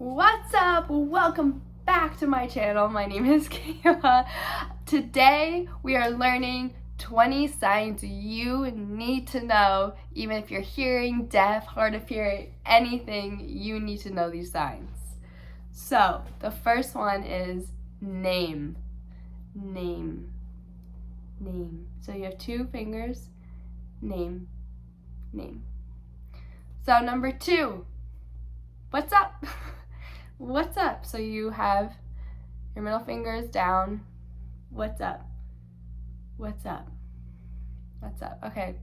What's up? Welcome back to my channel. My name is Caela. Today we are learning 20 signs you need to know. Even if you're hearing, deaf, hard of hearing, anything, you need to know these signs. So the first one is name. Name. Name. So you have two fingers. Name. Name. So number 2. What's up? What's up? So you have your middle fingers down. What's up? What's up? What's up? Okay.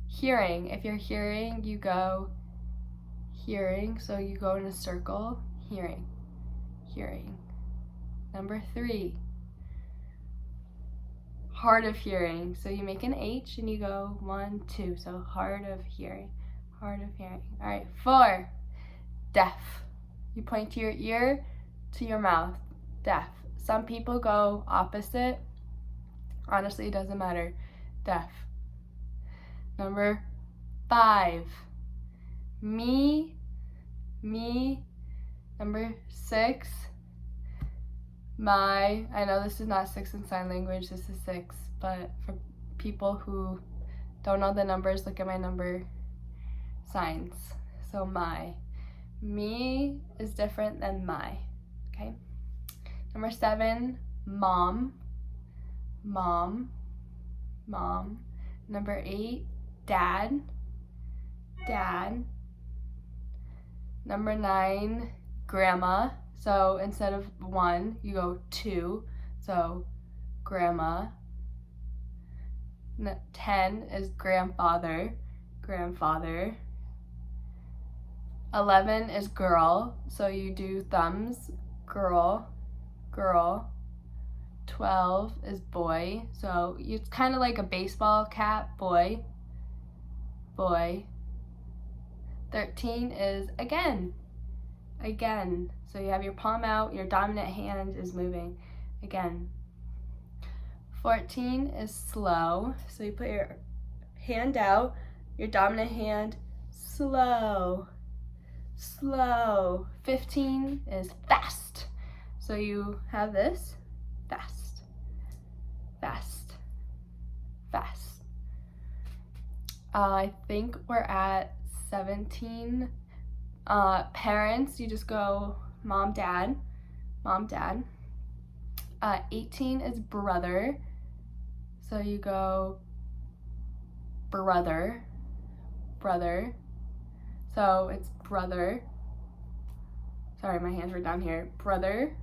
Hearing. If you're hearing, you go hearing. So you go in a circle. Hearing. Hearing. Number 3. Hard of hearing. So you make an H and you go 1, 2. So hard of hearing. Hard of hearing. All right. 4. Deaf. You point to your ear, to your mouth. Deaf. Some people go opposite. Honestly, it doesn't matter. Deaf. Number 5. Me. Number 6. My. I know this is not 6 in sign language, this is 6, but for people who don't know the numbers, look at my number signs. So my. Me is different than my, okay? Number 7, mom. Number 8, dad. Number 9, grandma. So instead of 1, you go 2. So grandma. 10 is grandfather. 11 is girl, so you do thumbs, girl. 12 is boy, so it's kind of like a baseball cap, boy. 13 is again, so you have your palm out, your dominant hand is moving, again. 14 is slow, so you put your hand out, your dominant hand, slow. 15 is fast. So you have this, fast. I think we're at 17. Parents, you just go mom, dad. 18 is brother. So you go brother. So it's brother. Sorry, my hands were down here. Brother.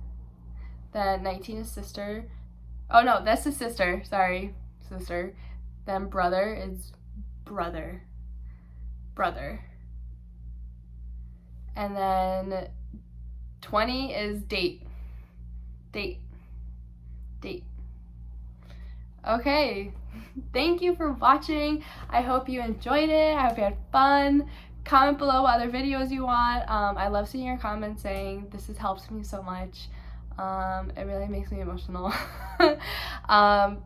Then 19 is sister. Oh no, that's the sister. Sorry, sister. Then brother is brother. And then 20 is date. Okay, thank you for watching. I hope you enjoyed it. I hope you had fun. Comment below what other videos you want. I love seeing your comments saying this has helped me so much. It really makes me emotional.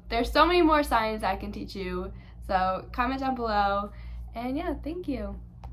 There's so many more signs I can teach you. So comment down below. And yeah, thank you.